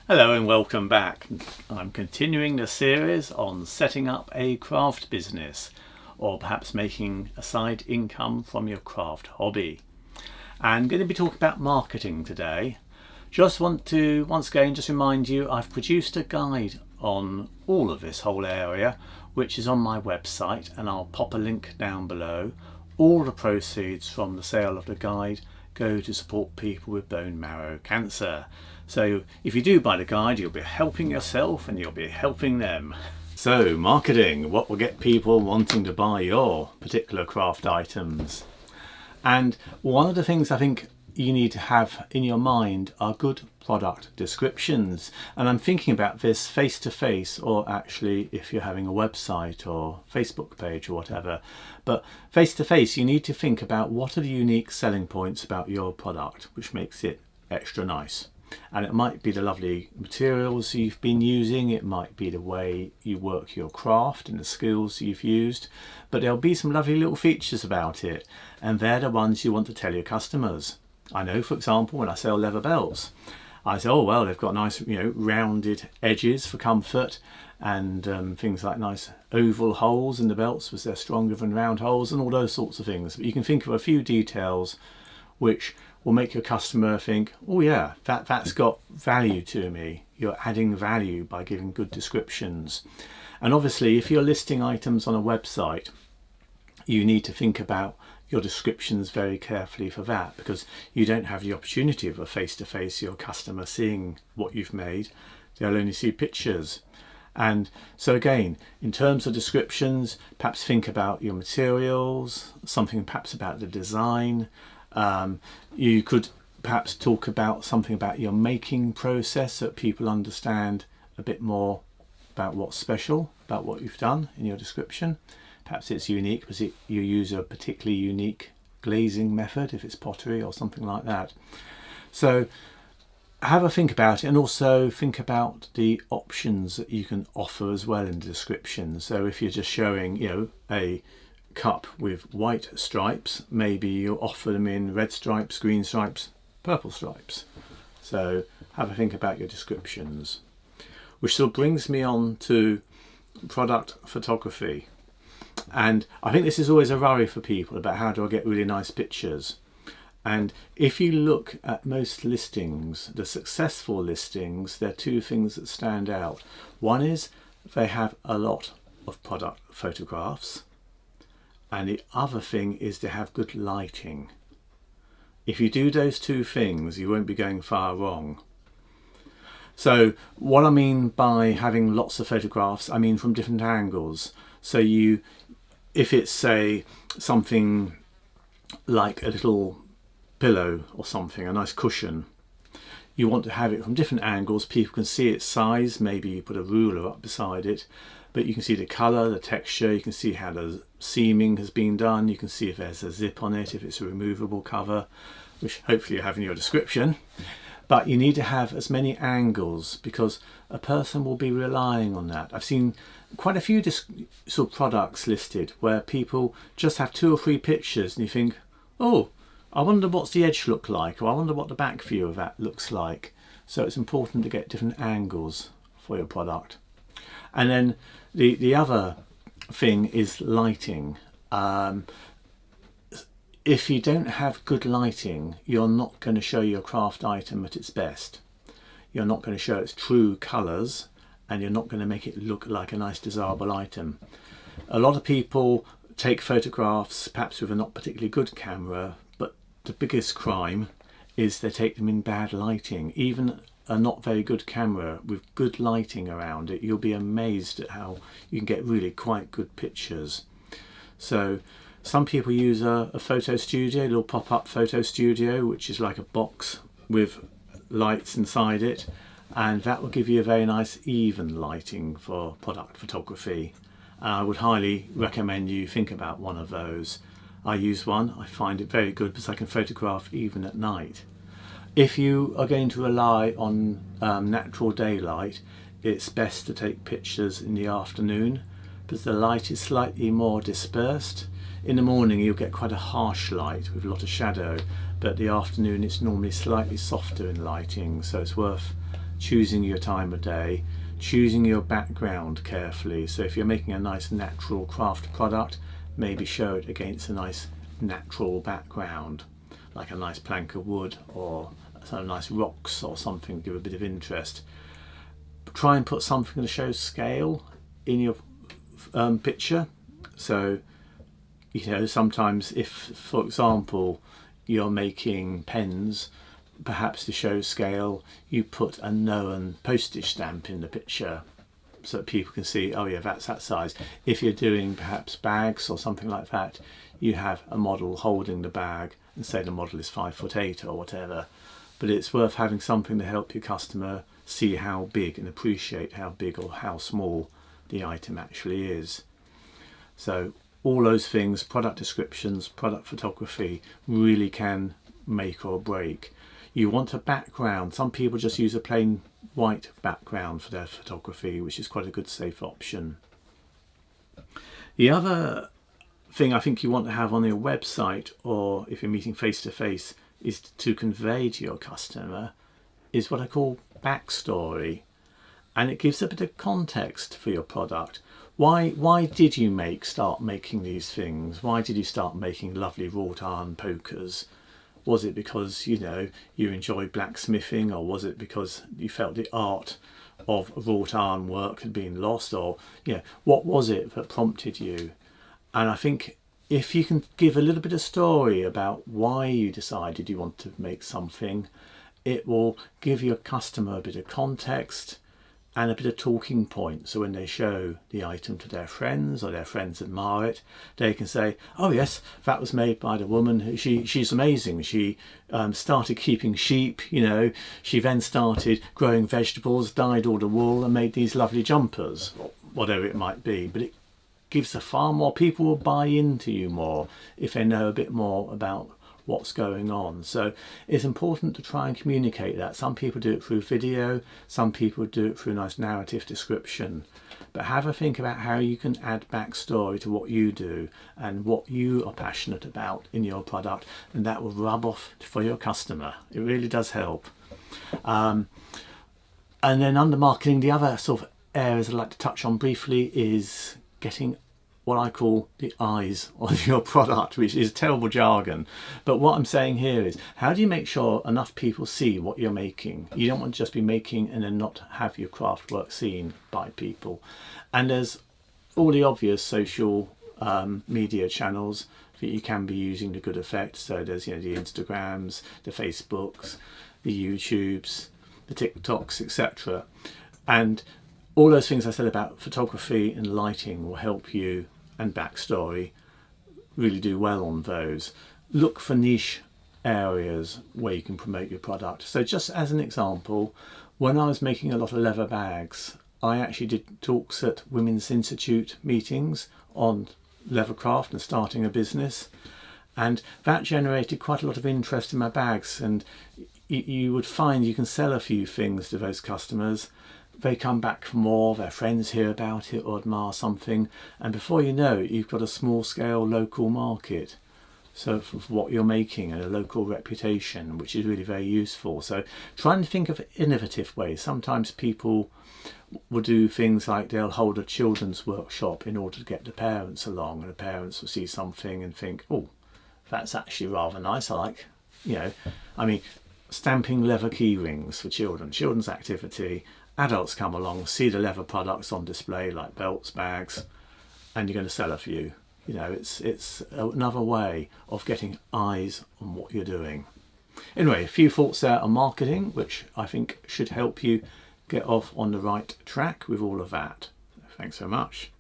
Hello and welcome back. I'm continuing the series on setting up a craft business or perhaps making a side income from your craft hobby. I'm going to be talking about marketing today. Just want to once again just remind you I've produced a guide on all of this whole area which is on my website, and I'll pop a link down below. All the proceeds from the sale of the guide go to support people with bone marrow cancer. So if you do buy the guide, you'll be helping yourself and you'll be helping them. So marketing, what will get people wanting to buy your particular craft items? And one of the things I think you need to have in your mind are good product descriptions. And I'm thinking about this face to face, or actually if you're having a website or Facebook page or whatever. But face to face, you need to think about what are the unique selling points about your product, which makes it extra nice. And it might be the lovely materials you've been using, it might be the way you work your craft and the skills you've used, but there'll be some lovely little features about it, and they're the ones you want to tell your customers. I know, for example, when I sell leather belts, I say, oh well, they've got nice, rounded edges for comfort, and things like nice oval holes in the belts because they're stronger than round holes, and all those sorts of things. But you can think of a few details which will make your customer think, oh yeah, that's got value to me. You're adding value by giving good descriptions. And obviously if you're listing items on a website, you need to think about your descriptions very carefully for that, because you don't have the opportunity of a face-to-face your customer seeing what you've made. They'll only see pictures. And so again, in terms of descriptions, perhaps think about your materials, something perhaps about the design. You could perhaps talk about something about your making process so that people understand a bit more about what's special about what you've done in your description. Perhaps it's unique because you use a particularly unique glazing method if it's pottery or something like that. So have a think about it, and also think about the options that you can offer as well in the description. So if you're just showing a cup with white stripes, maybe you offer them in red stripes, green stripes, purple stripes. So have a think about your descriptions, which sort of brings me on to product photography. And I think this is always a worry for people about how do I get really nice pictures. And if you look at most listings, the successful listings, there are two things that stand out. One is they have a lot of product photographs, and the other thing is to have good lighting. If you do those two things, you won't be going far wrong. So what I mean by having lots of photographs, I mean from different angles. So if it's, say, something like a little pillow or something, a nice cushion, you want to have it from different angles. People can see its size. Maybe you put a ruler up beside it, but you can see the colour, the texture, you can see how the seaming has been done, you can see if there's a zip on it, if it's a removable cover, which hopefully you have in your description. But you need to have as many angles because a person will be relying on that. I've seen quite a few sort of products listed where people just have 2 or 3 pictures and you think, oh, I wonder what's the edge look like, or I wonder what the back view of that looks like. So it's important to get different angles for your product. And then the other thing is lighting. If you don't have good lighting, you're not going to show your craft item at its best. You're not going to show its true colours, and you're not going to make it look like a nice desirable item. A lot of people take photographs perhaps with a not particularly good camera, but the biggest crime is they take them in bad lighting. Even a not very good camera with good lighting around it, you'll be amazed at how you can get really quite good pictures. So some people use a photo studio, a little pop-up photo studio, which is like a box with lights inside it, and that will give you a very nice even lighting for product photography. I would highly recommend you think about one of those. I use one. I find it very good because I can photograph even at night. If you are going to rely on natural daylight, it's best to take pictures in the afternoon because the light is slightly more dispersed. In the morning you'll get quite a harsh light with a lot of shadow, but the afternoon it's normally slightly softer in lighting, so it's worth choosing your time of day, choosing your background carefully. So if you're making a nice natural craft product, maybe show it against a nice natural background, like a nice plank of wood or some nice rocks or something, give a bit of interest. Try and put something to show scale in your picture. So, you know, sometimes if, for example, you're making pens, perhaps to show scale, you put a known postage stamp in the picture so that people can see, oh yeah, that's that size. If you're doing perhaps bags or something like that, you have a model holding the bag and say the model is 5'8" or whatever. But it's worth having something to help your customer see how big and appreciate how big or how small the item actually is. So all those things, product descriptions, product photography, really can make or break. You want a background. Some people just use a plain white background for their photography, which is quite a good safe option. The other thing I think you want to have on your website, or if you're meeting face to face, is to convey to your customer is what I call backstory, and it gives a bit of context for your product. Why did you start making these things? Why did you start making lovely wrought iron pokers? Was it because, you know, you enjoyed blacksmithing, or was it because you felt the art of wrought iron work had been lost, or, you know, what was it that prompted you? And I think if you can give a little bit of story about why you decided you want to make something, it will give your customer a bit of context and a bit of talking point. So when they show the item to their friends, or their friends admire it, they can say, oh yes, that was made by the woman who she's amazing. She started keeping sheep, you know, she then started growing vegetables, dyed all the wool and made these lovely jumpers, or whatever it might be. But it gives a far more, people will buy into you more if they know a bit more about what's going on. So it's important to try and communicate that. Some people do it through video, some people do it through a nice narrative description, but have a think about how you can add backstory to what you do and what you are passionate about in your product, and that will rub off for your customer. It really does help. And then under marketing, the other sort of areas I'd like to touch on briefly is getting what I call the eyes on your product, which is terrible jargon. But what I'm saying here is, how do you make sure enough people see what you're making? You don't want to just be making and then not have your craft work seen by people. And there's all the obvious social media channels that you can be using to good effect. So there's, you know, the Instagrams, the Facebooks, the YouTubes, the TikToks, etc. And all those things I said about photography and lighting will help you, and backstory, really do well on those. Look for niche areas where you can promote your product. So just as an example, when I was making a lot of leather bags, I actually did talks at Women's Institute meetings on leather craft and starting a business, and that generated quite a lot of interest in my bags. And you would find you can sell a few things to those customers, they come back for more, their friends hear about it or admire something, and before you know it, you've got a small scale local market, so for what you're making, and a local reputation, which is really very useful. So trying to think of innovative ways. Sometimes people will do things like they'll hold a children's workshop in order to get the parents along, and the parents will see something and think, oh, that's actually rather nice, I like, you know, I mean, stamping leather key rings for children, children's activity. Adults come along, see the leather products on display like belts, bags, and you're going to sell a few. You know, it's another way of getting eyes on what you're doing. Anyway, a few thoughts there on marketing, which I think should help you get off on the right track with all of that. Thanks so much.